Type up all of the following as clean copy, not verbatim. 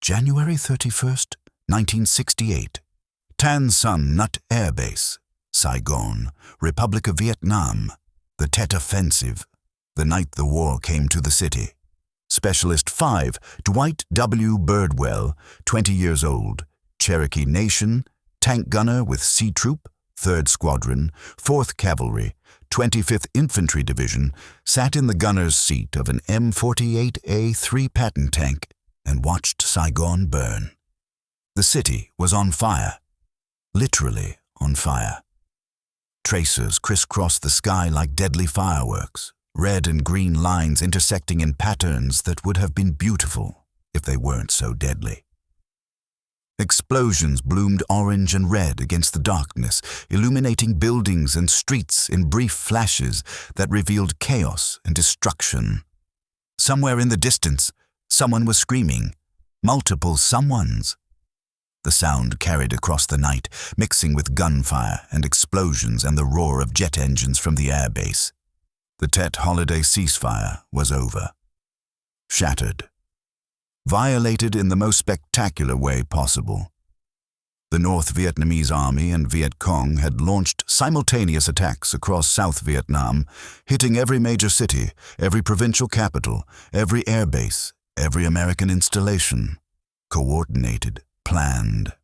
January 31st, 1968. Tan Son Nut Air Base, Saigon, Republic of Vietnam. The Tet Offensive. The night the war came to the city. Specialist 5, Dwight W. Birdwell, 20 years old, Cherokee Nation, tank gunner with C Troop, 3rd Squadron, 4th Cavalry, 25th Infantry Division, sat in the gunner's seat of an M48A3 Patton tank and watched Saigon burn. The city was on fire, literally on fire. Tracers crisscrossed the sky like deadly fireworks, red and green lines intersecting in patterns that would have been beautiful if they weren't so deadly. Explosions bloomed orange and red against the darkness, illuminating buildings and streets in brief flashes that revealed chaos and destruction. Somewhere in the distance, someone was screaming, multiple someones. The sound carried across the night, mixing with gunfire and explosions and the roar of jet engines from the airbase. The Tet holiday ceasefire was over. Shattered. Violated in the most spectacular way possible. The North Vietnamese Army and Viet Cong had launched simultaneous attacks across South Vietnam, hitting every major city, every provincial capital, every airbase, every American installation. Coordinated, planned.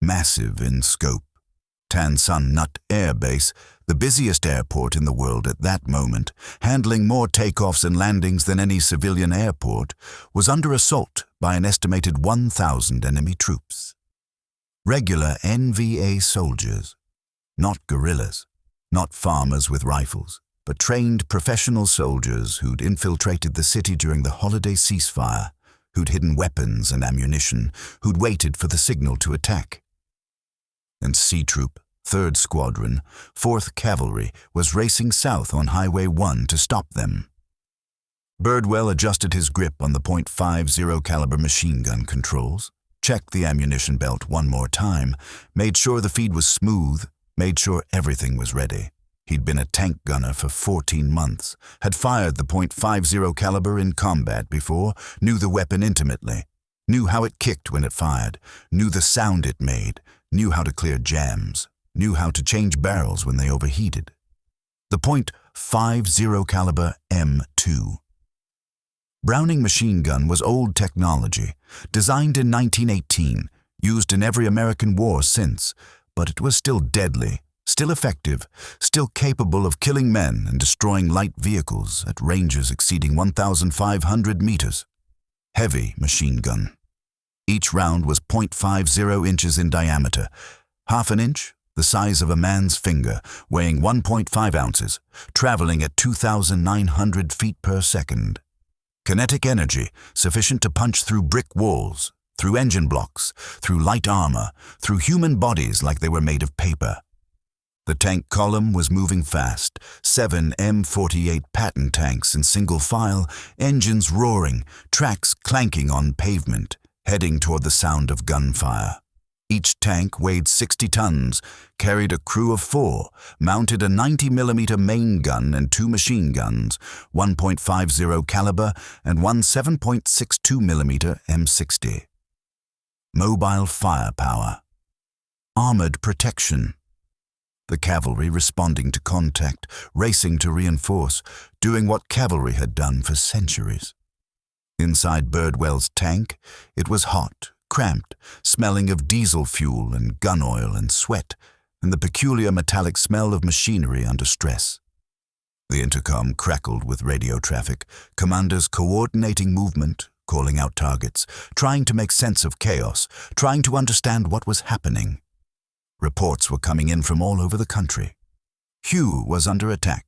Massive in scope. Tan Son Nut Air Base, the busiest airport in the world at that moment, handling more takeoffs and landings than any civilian airport, was under assault by an estimated 1,000 enemy troops. Regular NVA soldiers, not guerrillas, not farmers with rifles, but trained professional soldiers who'd infiltrated the city during the holiday ceasefire, who'd hidden weapons and ammunition, who'd waited for the signal to attack. And C Troop, 3rd Squadron, 4th Cavalry was racing south on Highway 1 to stop them. Birdwell adjusted his grip on the .50 caliber machine gun controls, checked the ammunition belt one more time, made sure the feed was smooth, made sure everything was ready. He'd been a tank gunner for 14 months, had fired the .50 caliber in combat before, knew the weapon intimately, knew how it kicked when it fired, knew the sound it made, knew how to clear jams, knew how to change barrels when they overheated. The .50 caliber M2. Browning machine gun was old technology, designed in 1918, used in every American war since, but it was still deadly, still effective, still capable of killing men and destroying light vehicles at ranges exceeding 1,500 meters. Heavy machine gun. Each round was .50 inches in diameter, half an inch, the size of a man's finger, weighing 1.5 ounces, traveling at 2,900 feet per second. Kinetic energy sufficient to punch through brick walls, through engine blocks, through light armor, through human bodies like they were made of paper. The tank column was moving fast, 7 M48 Patton tanks in single file, engines roaring, tracks clanking on pavement, heading toward the sound of gunfire. Each tank weighed 60 tons, carried a crew of 4, mounted a 90mm main gun and 2 machine guns, 1.50 caliber and one 7.62mm M60. Mobile firepower. Armored protection. The cavalry responding to contact, racing to reinforce, doing what cavalry had done for centuries. Inside Birdwell's tank, it was hot, cramped, smelling of diesel fuel and gun oil and sweat, and the peculiar metallic smell of machinery under stress. The intercom crackled with radio traffic, commanders coordinating movement, calling out targets, trying to make sense of chaos, trying to understand what was happening. Reports were coming in from all over the country. Hue was under attack.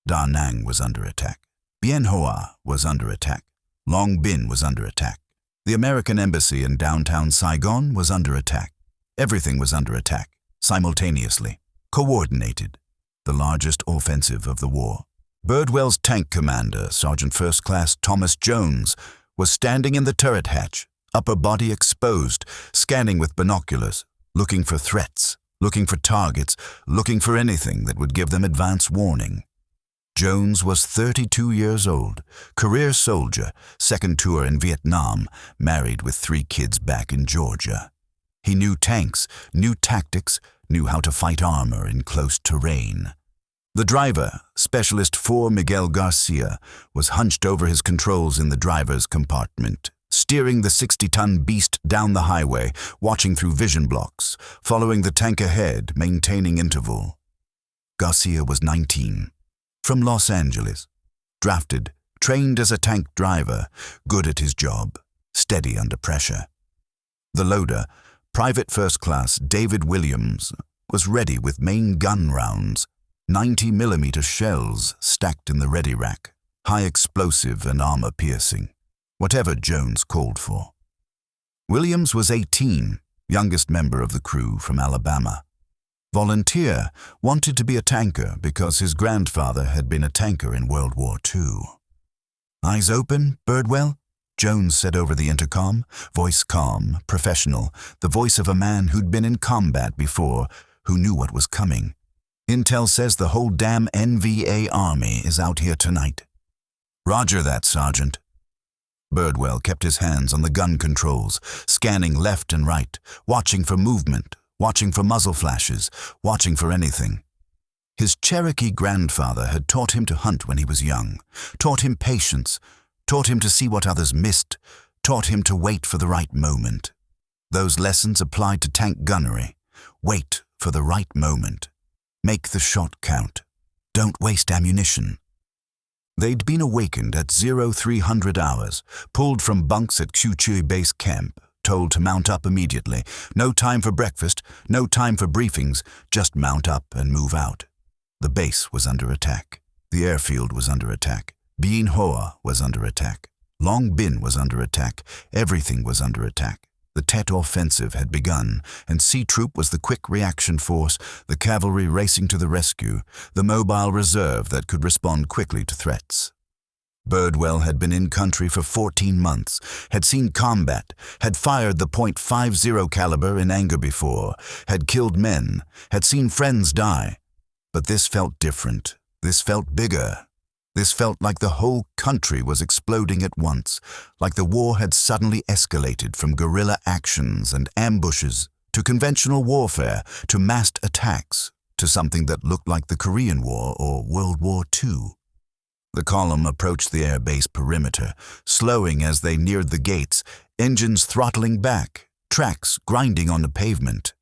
Da Nang was under attack. Bien Hoa was under attack. Long Bin was under attack. The American embassy in downtown Saigon was under attack. Everything was under attack, simultaneously, coordinated. The largest offensive of the war. Birdwell's tank commander, Sergeant First Class Thomas Jones, was standing in the turret hatch, upper body exposed, scanning with binoculars, looking for threats, looking for targets, looking for anything that would give them advance warning. Jones was 32 years old, career soldier, second tour in Vietnam, married with 3 kids back in Georgia. He knew tanks, knew tactics, knew how to fight armor in close terrain. The driver, Specialist 4 Miguel Garcia, was hunched over his controls in the driver's compartment, steering the 60-ton beast down the highway, watching through vision blocks, following the tank ahead, maintaining interval. Garcia was 19, from Los Angeles, drafted, trained as a tank driver, good at his job, steady under pressure. The loader, Private First Class David Williams, was ready with main gun rounds, 90mm shells stacked in the ready rack, high explosive and armor-piercing, whatever Jones called for. Williams was 18, youngest member of the crew from Alabama. Volunteer, wanted to be a tanker because his grandfather had been a tanker in World War II. "Eyes open, Birdwell?" Jones said over the intercom, voice calm, professional, the voice of a man who'd been in combat before, who knew what was coming. "Intel says the whole damn NVA army is out here tonight." "Roger that, Sergeant." Birdwell kept his hands on the gun controls, scanning left and right, watching for movement, watching for muzzle flashes, watching for anything. His Cherokee grandfather had taught him to hunt when he was young, taught him patience, taught him to see what others missed, taught him to wait for the right moment. Those lessons applied to tank gunnery. Wait for the right moment. Make the shot count. Don't waste ammunition. They'd been awakened at 0300 hours, pulled from bunks at Q-Chui Base Camp, told to mount up immediately. No time for breakfast, no time for briefings, just mount up and move out. The base was under attack. The airfield was under attack. Bien Hoa was under attack. Long Bin was under attack. Everything was under attack. The Tet offensive had begun, and C Troop was the quick reaction force, the cavalry racing to the rescue, the mobile reserve that could respond quickly to threats. Birdwell had been in country for 14 months, had seen combat, had fired the .50 caliber in anger before, had killed men, had seen friends die. But this felt different. This felt bigger. This felt like the whole country was exploding at once, like the war had suddenly escalated from guerrilla actions and ambushes to conventional warfare to massed attacks to something that looked like the Korean War or World War II. The column approached the airbase perimeter, slowing as they neared the gates, engines throttling back, tracks grinding on the pavement.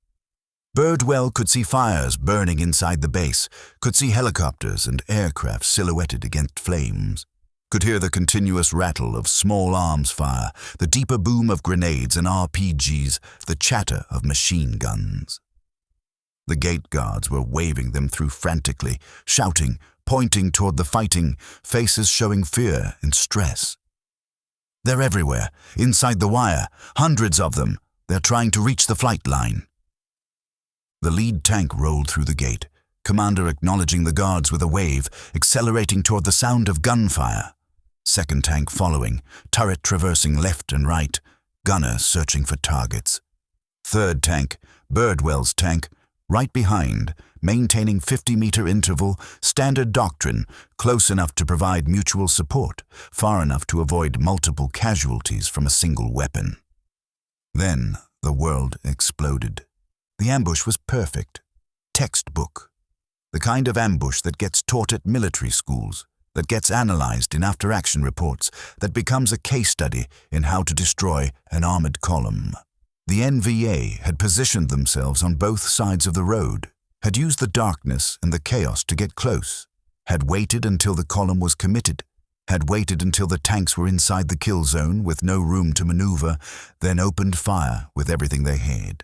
Birdwell could see fires burning inside the base, could see helicopters and aircraft silhouetted against flames, could hear the continuous rattle of small arms fire, the deeper boom of grenades and RPGs, the chatter of machine guns. The gate guards were waving them through frantically, shouting, pointing toward the fighting, faces showing fear and stress. "They're everywhere, inside the wire, hundreds of them. They're trying to reach the flight line." The lead tank rolled through the gate, commander acknowledging the guards with a wave, accelerating toward the sound of gunfire. Second tank following, turret traversing left and right, gunner searching for targets. Third tank, Birdwell's tank, right behind, maintaining 50-meter interval, standard doctrine, close enough to provide mutual support, far enough to avoid multiple casualties from a single weapon. Then the world exploded. The ambush was perfect. Textbook. The kind of ambush that gets taught at military schools, that gets analyzed in after-action reports, that becomes a case study in how to destroy an armored column. The NVA had positioned themselves on both sides of the road, had used the darkness and the chaos to get close, had waited until the column was committed, had waited until the tanks were inside the kill zone with no room to maneuver, then opened fire with everything they had.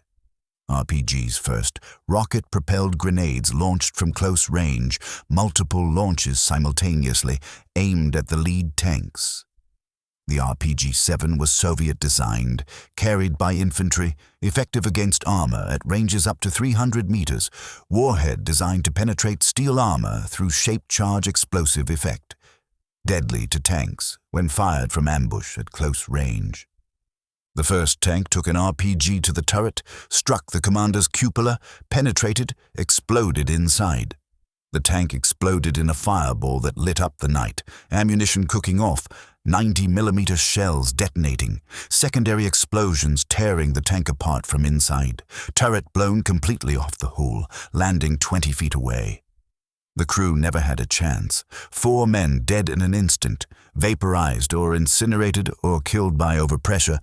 RPGs first, rocket-propelled grenades launched from close range, multiple launches simultaneously, aimed at the lead tanks. The RPG-7 was Soviet-designed, carried by infantry, effective against armor at ranges up to 300 meters, warhead designed to penetrate steel armor through shape-charge explosive effect, deadly to tanks when fired from ambush at close range. The first tank took an RPG to the turret, struck the commander's cupola, penetrated, exploded inside. The tank exploded in a fireball that lit up the night, ammunition cooking off, 90mm shells detonating, secondary explosions tearing the tank apart from inside, turret blown completely off the hull, landing 20 feet away. The crew never had a chance. 4 men dead in an instant, vaporized or incinerated or killed by overpressure.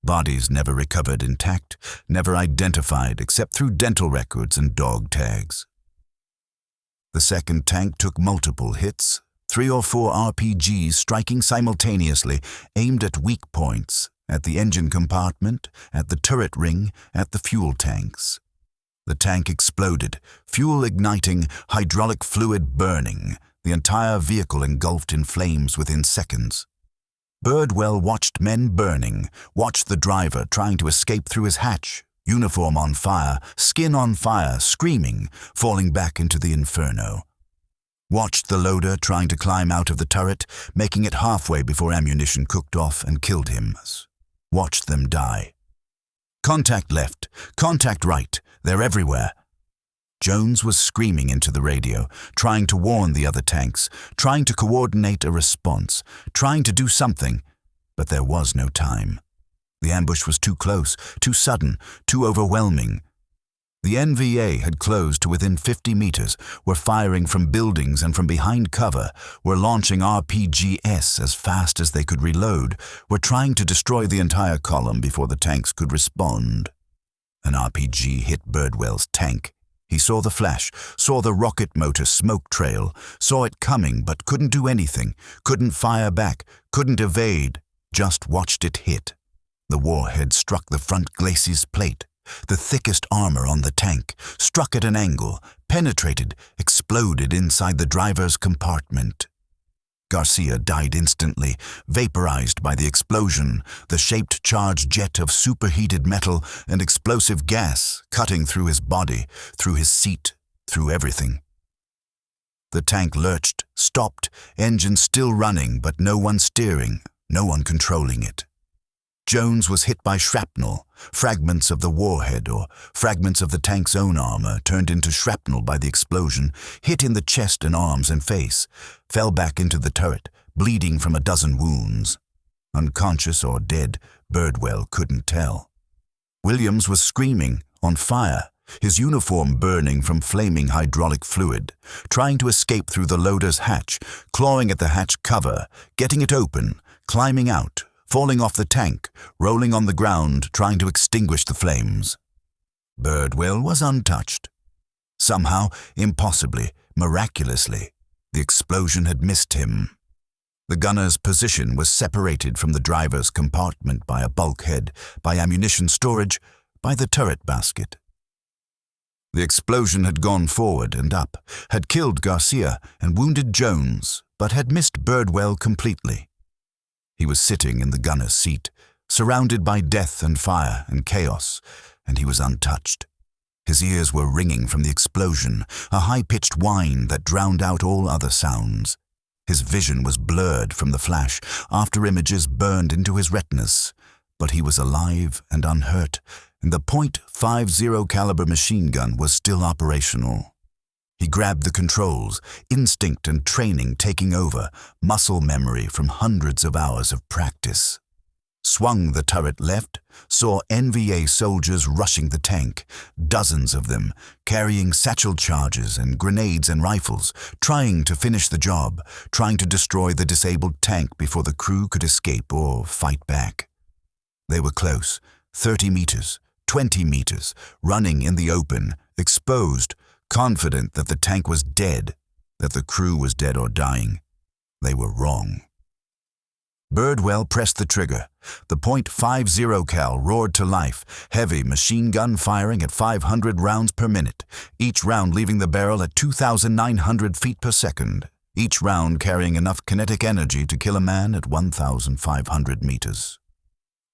Bodies never recovered intact, never identified except through dental records and dog tags. The second tank took multiple hits, 3 or 4 RPGs striking simultaneously, aimed at weak points, at the engine compartment, at the turret ring, at the fuel tanks. The tank exploded, fuel igniting, hydraulic fluid burning, the entire vehicle engulfed in flames within seconds. Birdwell watched men burning, watched the driver trying to escape through his hatch, uniform on fire, skin on fire, screaming, falling back into the inferno. Watched the loader trying to climb out of the turret, making it halfway before ammunition cooked off and killed him. Watched them die. Contact left, contact right, they're everywhere. Jones was screaming into the radio, trying to warn the other tanks, trying to coordinate a response, trying to do something, but there was no time. The ambush was too close, too sudden, too overwhelming. The NVA had closed to within 50 meters, were firing from buildings and from behind cover, were launching RPGs as fast as they could reload, were trying to destroy the entire column before the tanks could respond. An RPG hit Birdwell's tank. He saw the flash, saw the rocket motor smoke trail, saw it coming but couldn't do anything, couldn't fire back, couldn't evade, just watched it hit. The warhead struck the front glacis plate, the thickest armor on the tank, struck at an angle, penetrated, exploded inside the driver's compartment. Garcia died instantly, vaporized by the explosion, the shaped charged jet of superheated metal and explosive gas cutting through his body, through his seat, through everything. The tank lurched, stopped, engine still running but no one steering, no one controlling it. Jones was hit by shrapnel, fragments of the warhead or fragments of the tank's own armor turned into shrapnel by the explosion, hit in the chest and arms and face, fell back into the turret, bleeding from a dozen wounds. Unconscious or dead, Birdwell couldn't tell. Williams was screaming, on fire, his uniform burning from flaming hydraulic fluid, trying to escape through the loader's hatch, clawing at the hatch cover, getting it open, climbing out, falling off the tank, rolling on the ground, trying to extinguish the flames. Birdwell was untouched. Somehow, impossibly, miraculously, the explosion had missed him. The gunner's position was separated from the driver's compartment by a bulkhead, by ammunition storage, by the turret basket. The explosion had gone forward and up, had killed Garcia and wounded Jones, but had missed Birdwell completely. He was sitting in the gunner's seat, surrounded by death and fire and chaos, and he was untouched. His ears were ringing from the explosion, a high-pitched whine that drowned out all other sounds. His vision was blurred from the flash, after images burned into his retinas, but he was alive and unhurt, and the .50 caliber machine gun was still operational. He grabbed the controls, instinct and training taking over, muscle memory from hundreds of hours of practice. Swung the turret left, saw NVA soldiers rushing the tank, dozens of them, carrying satchel charges and grenades and rifles, trying to finish the job, trying to destroy the disabled tank before the crew could escape or fight back. They were close, 30 meters, 20 meters, running in the open, exposed, confident that the tank was dead, that the crew was dead or dying. They were wrong. Birdwell pressed the trigger. The .50 cal roared to life, heavy machine gun firing at 500 rounds per minute, each round leaving the barrel at 2,900 feet per second, each round carrying enough kinetic energy to kill a man at 1,500 meters.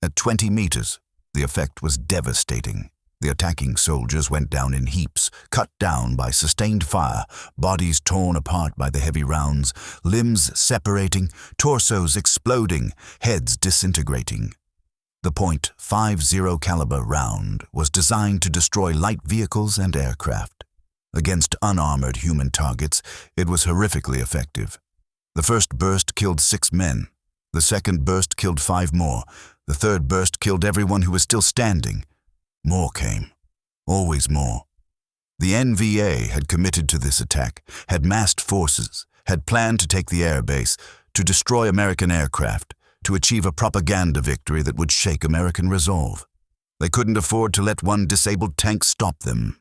At 20 meters, the effect was devastating. The attacking soldiers went down in heaps, cut down by sustained fire, bodies torn apart by the heavy rounds, limbs separating, torsos exploding, heads disintegrating. The .50 caliber round was designed to destroy light vehicles and aircraft. Against unarmored human targets, it was horrifically effective. The first burst killed 6 men. The second burst killed 5 more. The third burst killed everyone who was still standing. More came. Always more. The NVA had committed to this attack, had massed forces, had planned to take the air base, to destroy American aircraft, to achieve a propaganda victory that would shake American resolve. They couldn't afford to let one disabled tank stop them.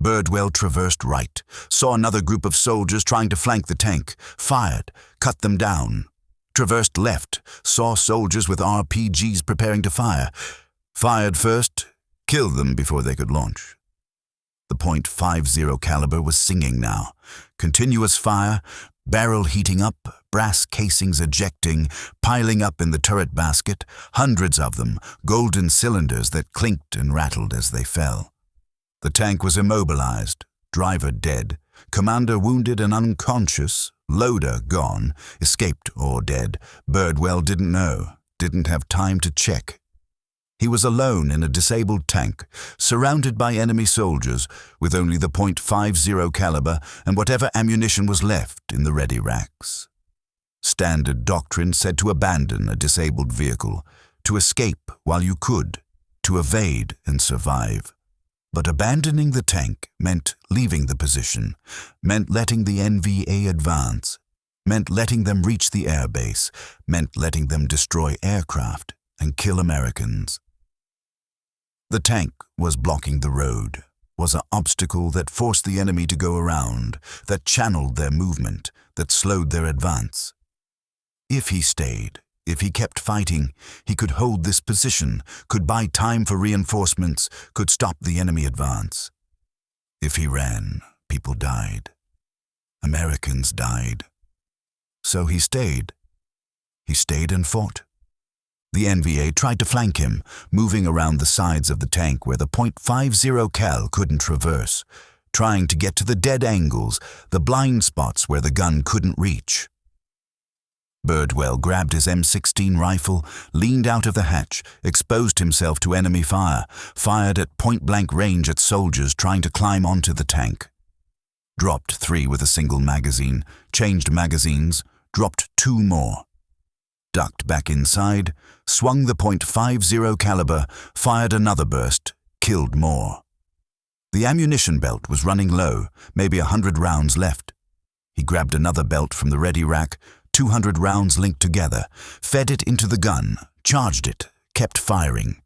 Birdwell traversed right, saw another group of soldiers trying to flank the tank, fired, cut them down. Traversed left, saw soldiers with RPGs preparing to fire. Fired first, killed them before they could launch. The .50 caliber was singing now. Continuous fire, barrel heating up, brass casings ejecting, piling up in the turret basket, hundreds of them, golden cylinders that clinked and rattled as they fell. The tank was immobilized, driver dead, commander wounded and unconscious, loader gone, escaped or dead. Birdwell didn't know, didn't have time to check. He was alone in a disabled tank, surrounded by enemy soldiers, with only the .50 caliber and whatever ammunition was left in the ready racks. Standard doctrine said to abandon a disabled vehicle, to escape while you could, to evade and survive. But abandoning the tank meant leaving the position, meant letting the NVA advance, meant letting them reach the airbase, meant letting them destroy aircraft and kill Americans. The tank was blocking the road, was an obstacle that forced the enemy to go around, that channeled their movement, that slowed their advance. If he stayed, if he kept fighting, he could hold this position, could buy time for reinforcements, could stop the enemy advance. If he ran, people died. Americans died. So he stayed. He stayed and fought. The NVA tried to flank him, moving around the sides of the tank where the .50 cal couldn't traverse, trying to get to the dead angles, the blind spots where the gun couldn't reach. Birdwell grabbed his M16 rifle, leaned out of the hatch, exposed himself to enemy fire, fired at point-blank range at soldiers trying to climb onto the tank. Dropped 3 with a single magazine, changed magazines, dropped 2 more. Ducked back inside, swung the .50 caliber, fired another burst, killed more. The ammunition belt was running low, maybe 100 rounds left. He grabbed another belt from the ready rack, 200 rounds linked together, fed it into the gun, charged it, kept firing.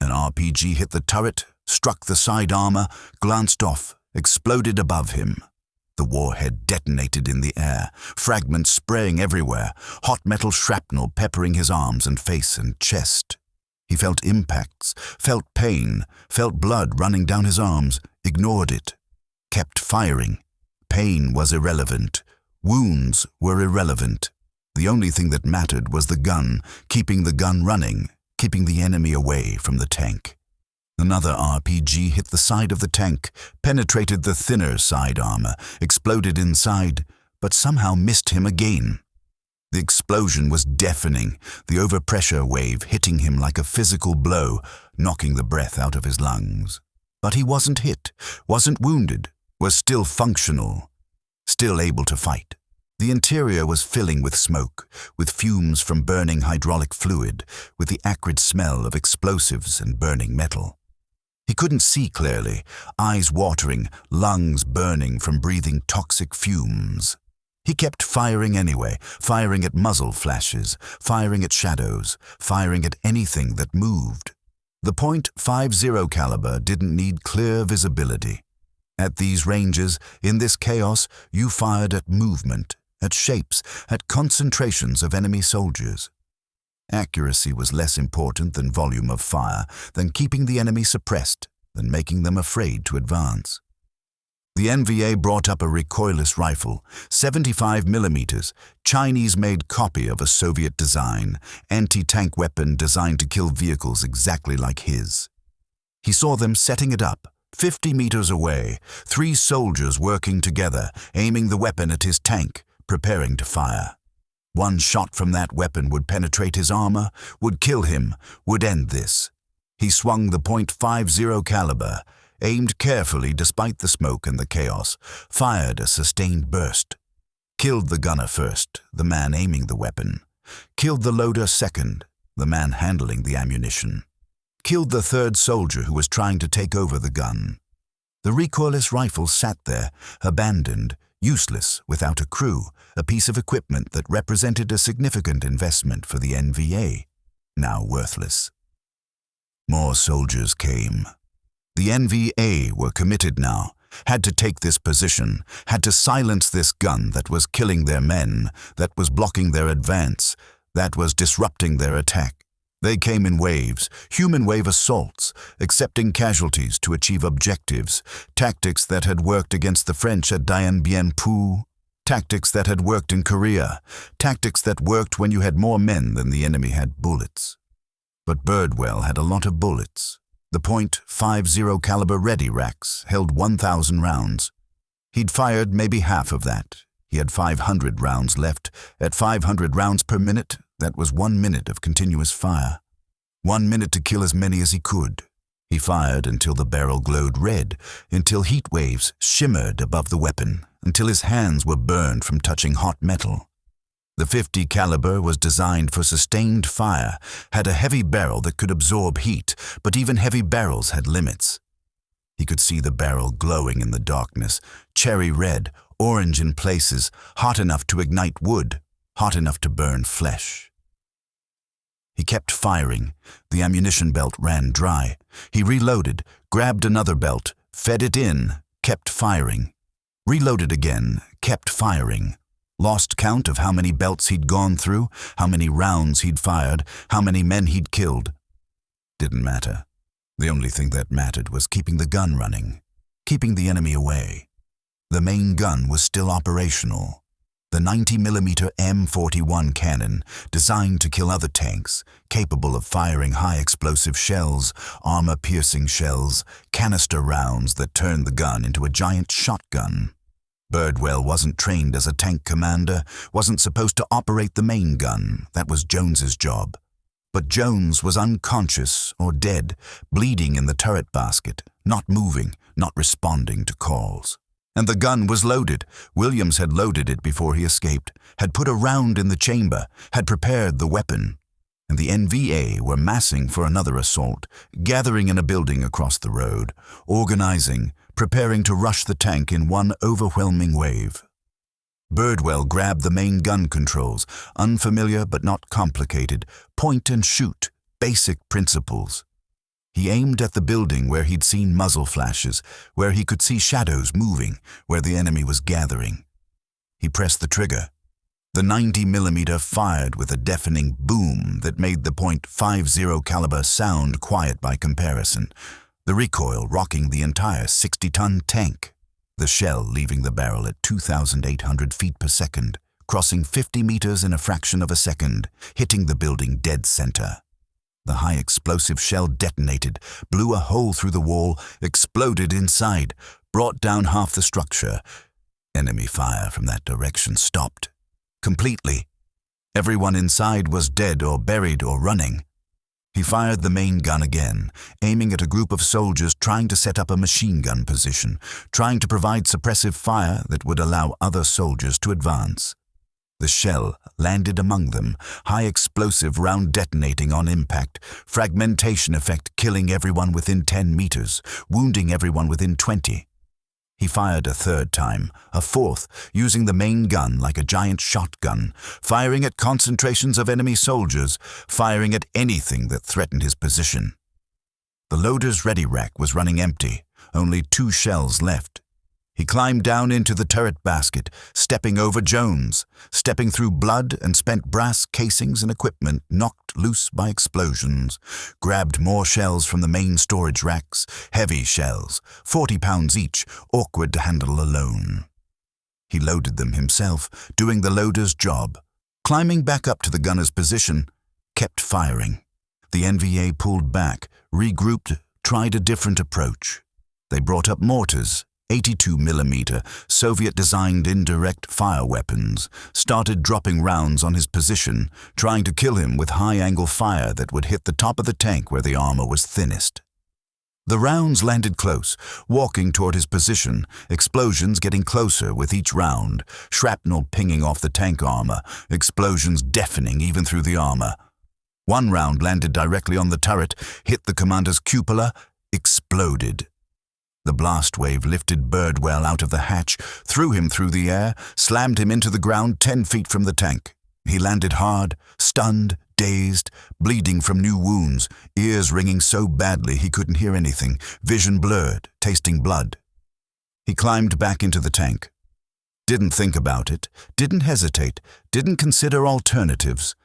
An RPG hit the turret, struck the side armor, glanced off, exploded above him. The warhead detonated in the air, fragments spraying everywhere, hot metal shrapnel peppering his arms and face and chest. He felt impacts, felt pain, felt blood running down his arms, ignored it, kept firing. Pain was irrelevant. Wounds were irrelevant. The only thing that mattered was the gun, keeping the gun running, keeping the enemy away from the tank. Another RPG hit the side of the tank, penetrated the thinner side armor, exploded inside, but somehow missed him again. The explosion was deafening, the overpressure wave hitting him like a physical blow, knocking the breath out of his lungs. But he wasn't hit, wasn't wounded, was still functional, still able to fight. The interior was filling with smoke, with fumes from burning hydraulic fluid, with the acrid smell of explosives and burning metal. He couldn't see clearly, eyes watering, lungs burning from breathing toxic fumes. He kept firing anyway, firing at muzzle flashes, firing at shadows, firing at anything that moved. The .50 caliber didn't need clear visibility. At these ranges, in this chaos, you fired at movement, at shapes, at concentrations of enemy soldiers. Accuracy was less important than volume of fire, than keeping the enemy suppressed, than making them afraid to advance. The NVA brought up a recoilless rifle, 75mm, Chinese-made copy of a Soviet design, anti-tank weapon designed to kill vehicles exactly like his. He saw them setting it up, 50 meters away, 3 soldiers working together, aiming the weapon at his tank, preparing to fire. One shot from that weapon would penetrate his armor, would kill him, would end this. He swung the .50 caliber, aimed carefully despite the smoke and the chaos, fired a sustained burst. Killed the gunner first, the man aiming the weapon. Killed the loader second, the man handling the ammunition. Killed the third soldier who was trying to take over the gun. The recoilless rifle sat there, abandoned, useless, without a crew, a piece of equipment that represented a significant investment for the NVA, now worthless. More soldiers came. The NVA were committed now, had to take this position, had to silence this gun that was killing their men, that was blocking their advance, that was disrupting their attack. They came in waves, human wave assaults, accepting casualties to achieve objectives, tactics that had worked against the French at Dien Bien Phu, tactics that had worked in Korea, tactics that worked when you had more men than the enemy had bullets. But Birdwell had a lot of bullets. The .50 caliber ready racks held 1,000 rounds. He'd fired maybe half of that. He had 500 rounds left. At 500 rounds per minute, that was 1 minute of continuous fire. 1 minute to kill as many as he could. He fired until the barrel glowed red, until heat waves shimmered above the weapon, until his hands were burned from touching hot metal. The .50 caliber was designed for sustained fire, had a heavy barrel that could absorb heat, but even heavy barrels had limits. He could see the barrel glowing in the darkness, cherry red, orange in places, hot enough to ignite wood, hot enough to burn flesh. He kept firing. The ammunition belt ran dry. He reloaded, grabbed another belt, fed it in, kept firing. Reloaded again, kept firing. Lost count of how many belts he'd gone through, how many rounds he'd fired, how many men he'd killed. Didn't matter. The only thing that mattered was keeping the gun running, keeping the enemy away. The main gun was still operational. The 90mm M41 cannon, designed to kill other tanks, capable of firing high-explosive shells, armor-piercing shells, canister rounds that turned the gun into a giant shotgun. Birdwell wasn't trained as a tank commander, wasn't supposed to operate the main gun. That was Jones's job. But Jones was unconscious or dead, bleeding in the turret basket, not moving, not responding to calls. And the gun was loaded. Williams had loaded it before he escaped, had put a round in the chamber, had prepared the weapon. And the NVA were massing for another assault, gathering in a building across the road, organizing, preparing to rush the tank in one overwhelming wave. Birdwell grabbed the main gun controls, unfamiliar but not complicated, point and shoot, basic principles. He aimed at the building where he'd seen muzzle flashes, where he could see shadows moving, where the enemy was gathering. He pressed the trigger. The 90mm fired with a deafening boom that made the .50 caliber sound quiet by comparison, the recoil rocking the entire 60-ton tank, the shell leaving the barrel at 2,800 feet per second, crossing 50 meters in a fraction of a second, hitting the building dead center. The high-explosive shell detonated, blew a hole through the wall, exploded inside, brought down half the structure. Enemy fire from that direction stopped. Completely. Everyone inside was dead or buried or running. He fired the main gun again, aiming at a group of soldiers trying to set up a machine gun position, trying to provide suppressive fire that would allow other soldiers to advance. The shell landed among them, high explosive round detonating on impact, fragmentation effect killing everyone within 10 meters, wounding everyone within 20. He fired a third time, a fourth, using the main gun like a giant shotgun, firing at concentrations of enemy soldiers, firing at anything that threatened his position. The loader's ready rack was running empty, only 2 shells left. He climbed down into the turret basket, stepping over Jones, stepping through blood and spent brass casings and equipment knocked loose by explosions, grabbed more shells from the main storage racks, heavy shells, 40 pounds each, awkward to handle alone. He loaded them himself, doing the loader's job. Climbing back up to the gunner's position, kept firing. The NVA pulled back, regrouped, tried a different approach. They brought up mortars, 82mm Soviet-designed indirect fire weapons, started dropping rounds on his position, trying to kill him with high-angle fire that would hit the top of the tank where the armor was thinnest. The rounds landed close, walking toward his position, explosions getting closer with each round, shrapnel pinging off the tank armor, explosions deafening even through the armor. One round landed directly on the turret, hit the commander's cupola, exploded. The blast wave lifted Birdwell out of the hatch, threw him through the air, slammed him into the ground 10 feet from the tank. He landed hard, stunned, dazed, bleeding from new wounds, ears ringing so badly he couldn't hear anything, vision blurred, tasting blood. He climbed back into the tank. Didn't think about it, didn't hesitate, didn't consider alternatives.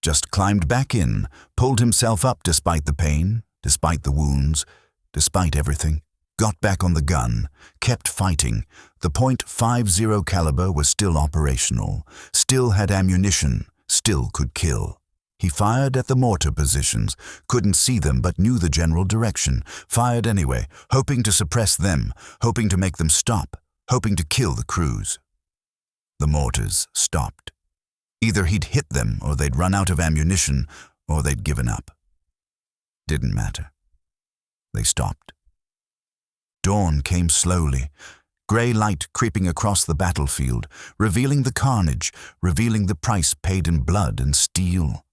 Just climbed back in, pulled himself up despite the pain, despite the wounds, despite everything. Got back on the gun, kept fighting. The .50 caliber was still operational, still had ammunition, still could kill. He fired at the mortar positions, couldn't see them but knew the general direction, fired anyway, hoping to suppress them, hoping to make them stop, hoping to kill the crews. The mortars stopped. Either he'd hit them or they'd run out of ammunition or they'd given up. Didn't matter. They stopped. Dawn came slowly, grey light creeping across the battlefield, revealing the carnage, revealing the price paid in blood and steel.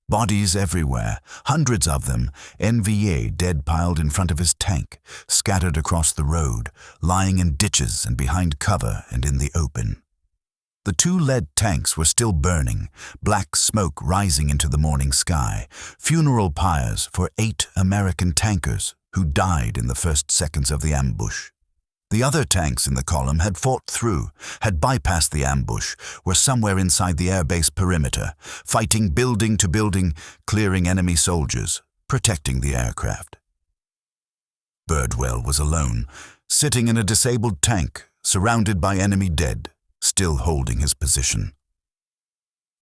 Bodies everywhere, hundreds of them, NVA dead piled in front of his tank, scattered across the road, lying in ditches and behind cover and in the open. The 2 lead tanks were still burning, black smoke rising into the morning sky, funeral pyres for 8 American tankers who died in the first seconds of the ambush. The other tanks in the column had fought through, had bypassed the ambush, were somewhere inside the airbase perimeter, fighting building to building, clearing enemy soldiers, protecting the aircraft. Birdwell was alone, sitting in a disabled tank, surrounded by enemy dead, still holding his position.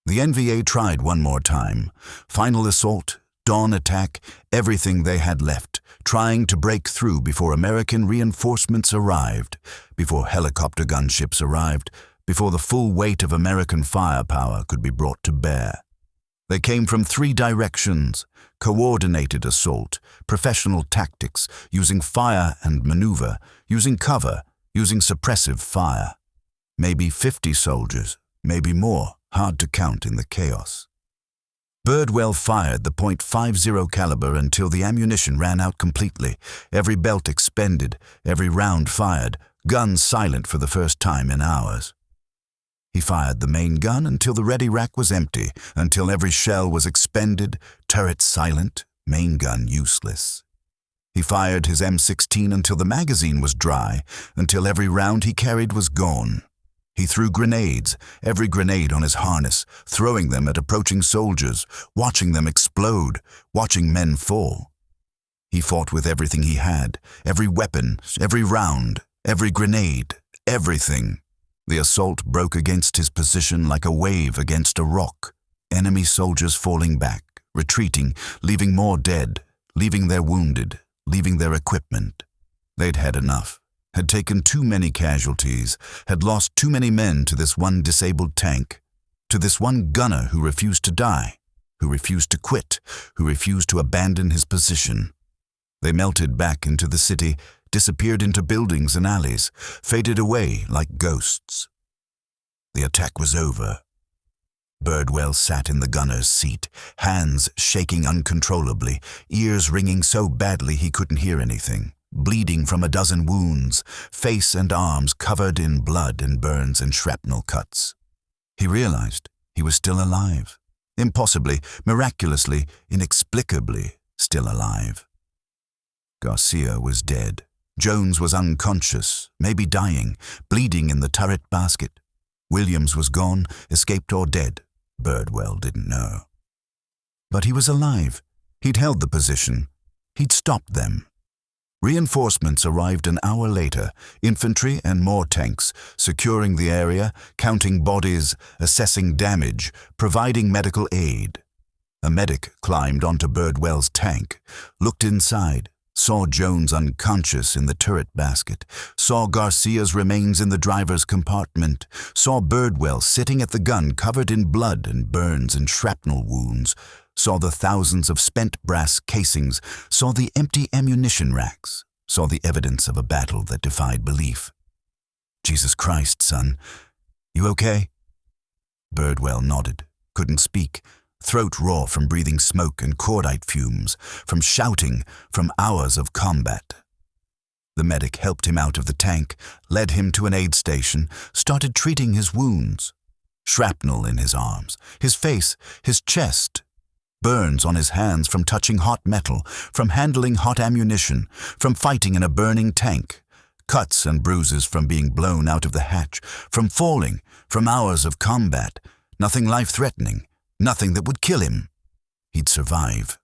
The NVA tried one more time. Final assault, dawn attack, everything they had left, trying to break through before American reinforcements arrived, before helicopter gunships arrived, before the full weight of American firepower could be brought to bear. They came from 3 directions, coordinated assault, professional tactics, using fire and maneuver, using cover, using suppressive fire. Maybe 50 soldiers, maybe more, hard to count in the chaos. Birdwell fired the .50 caliber until the ammunition ran out completely, every belt expended, every round fired, gun silent for the first time in hours. He fired the main gun until the ready rack was empty, until every shell was expended, turret silent, main gun useless. He fired his M16 until the magazine was dry, until every round he carried was gone. He threw grenades, every grenade on his harness, throwing them at approaching soldiers, watching them explode, watching men fall. He fought with everything he had, every weapon, every round, every grenade, everything. The assault broke against his position like a wave against a rock. Enemy soldiers falling back, retreating, leaving more dead, leaving their wounded, leaving their equipment. They'd had enough. Had taken too many casualties, had lost too many men to this one disabled tank, to this one gunner who refused to die, who refused to quit, who refused to abandon his position. They melted back into the city, disappeared into buildings and alleys, faded away like ghosts. The attack was over. Birdwell sat in the gunner's seat, hands shaking uncontrollably, ears ringing so badly he couldn't hear anything. Bleeding from a dozen wounds, face and arms covered in blood and burns and shrapnel cuts. He realized he was still alive. Impossibly, miraculously, inexplicably still alive. Garcia was dead. Jones was unconscious, maybe dying, bleeding in the turret basket. Williams was gone, escaped or dead. Birdwell didn't know. But he was alive. He'd held the position. He'd stopped them. Reinforcements arrived an hour later, infantry and more tanks, securing the area, counting bodies, assessing damage, providing medical aid. A medic climbed onto Birdwell's tank, looked inside, saw Jones unconscious in the turret basket, saw Garcia's remains in the driver's compartment, saw Birdwell sitting at the gun covered in blood and burns and shrapnel wounds, saw the thousands of spent brass casings, saw the empty ammunition racks, saw the evidence of a battle that defied belief. "Jesus Christ, son, you okay?" Birdwell nodded, couldn't speak, throat raw from breathing smoke and cordite fumes, from shouting, from hours of combat. The medic helped him out of the tank, led him to an aid station, started treating his wounds. Shrapnel in his arms, his face, his chest. Burns on his hands from touching hot metal, from handling hot ammunition, from fighting in a burning tank. Cuts and bruises from being blown out of the hatch, from falling, from hours of combat. Nothing life-threatening, nothing that would kill him. He'd survive.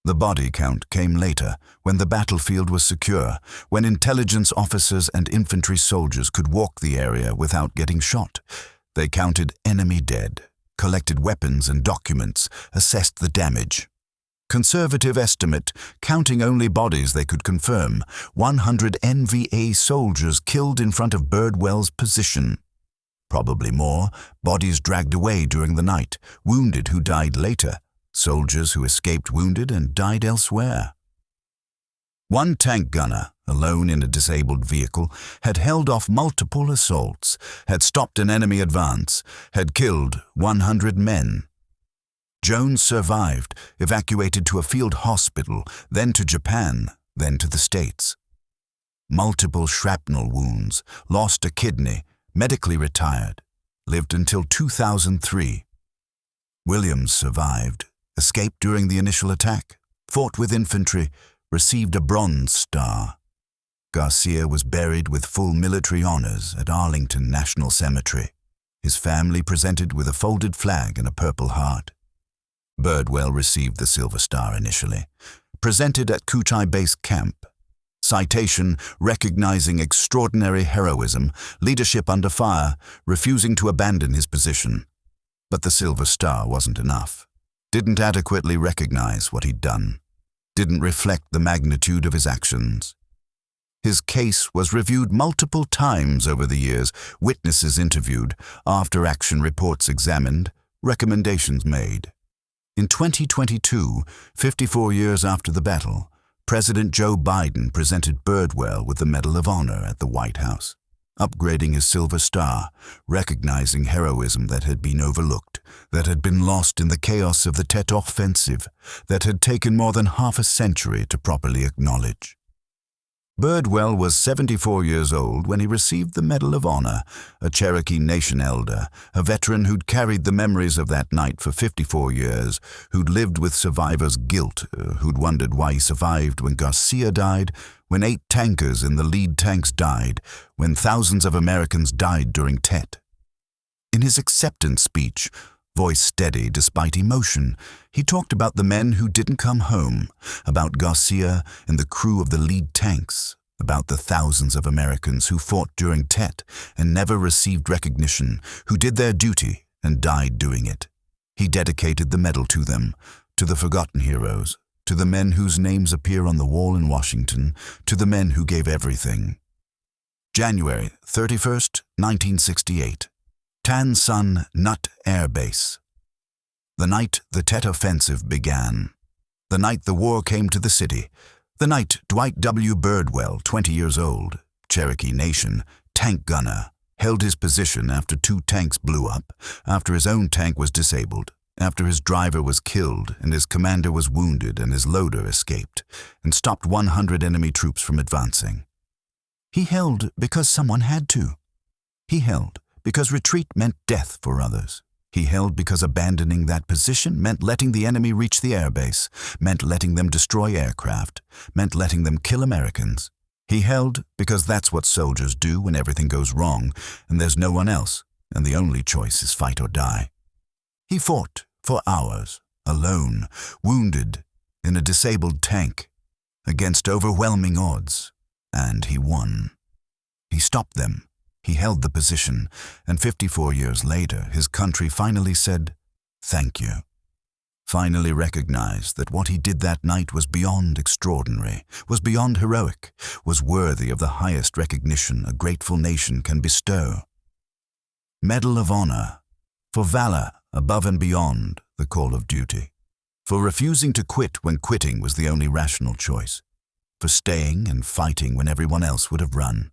The body count came later, when the battlefield was secure, when intelligence officers and infantry soldiers could walk the area without getting shot. They counted enemy dead, collected weapons and documents, assessed the damage. Conservative estimate, counting only bodies they could confirm, 100 NVA soldiers killed in front of Birdwell's position. Probably more, bodies dragged away during the night, wounded who died later, soldiers who escaped wounded and died elsewhere. One tank gunner, alone in a disabled vehicle, had held off multiple assaults, had stopped an enemy advance, had killed 100 men. Jones survived, evacuated to a field hospital, then to Japan, then to the States. Multiple shrapnel wounds, lost a kidney, medically retired, lived until 2003. Williams survived, escaped during the initial attack, fought with infantry, received a Bronze Star. Garcia was buried with full military honors at Arlington National Cemetery, his family presented with a folded flag and a Purple Heart. Birdwell received the Silver Star initially, presented at Kuchai Base Camp. Citation recognizing extraordinary heroism, leadership under fire, refusing to abandon his position. But the Silver Star wasn't enough. Didn't adequately recognize what he'd done. Didn't reflect the magnitude of his actions. His case was reviewed multiple times over the years, witnesses interviewed, after-action reports examined, recommendations made. In 2022, 54 years after the battle, President Joe Biden presented Birdwell with the Medal of Honor at the White House, upgrading his Silver Star, recognizing heroism that had been overlooked, that had been lost in the chaos of the Tet Offensive, that had taken more than half a century to properly acknowledge. Birdwell was 74 years old when he received the Medal of Honor, a Cherokee Nation elder, a veteran who'd carried the memories of that night for 54 years, who'd lived with survivors' guilt, who'd wondered why he survived when Garcia died, when 8 tankers in the lead tanks died, when thousands of Americans died during Tet. In his acceptance speech, voice steady despite emotion, he talked about the men who didn't come home, about Garcia and the crew of the lead tanks, about the thousands of Americans who fought during Tet and never received recognition, who did their duty and died doing it. He dedicated the medal to them, to the forgotten heroes, to the men whose names appear on the wall in Washington, to the men who gave everything. January 31st, 1968. Tan Son Nut Air Base. The night the Tet Offensive began. The night the war came to the city. The night Dwight W. Birdwell, 20 years old, Cherokee Nation, tank gunner, held his position after 2 tanks blew up, after his own tank was disabled, after his driver was killed and his commander was wounded and his loader escaped, and stopped 100 enemy troops from advancing. He held because someone had to. He held because retreat meant death for others. He held because abandoning that position meant letting the enemy reach the airbase, meant letting them destroy aircraft, meant letting them kill Americans. He held because that's what soldiers do when everything goes wrong and there's no one else, and the only choice is fight or die. He fought for hours, alone, wounded, in a disabled tank, against overwhelming odds, and he won. He stopped them. He held the position, and 54 years later, his country finally said, "Thank you." Finally recognized that what he did that night was beyond extraordinary, was beyond heroic, was worthy of the highest recognition a grateful nation can bestow. Medal of Honor, for valor above and beyond the call of duty. For refusing to quit when quitting was the only rational choice. For staying and fighting when everyone else would have run.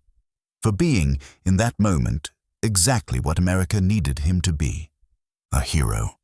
For being, in that moment, exactly what America needed him to be, a hero.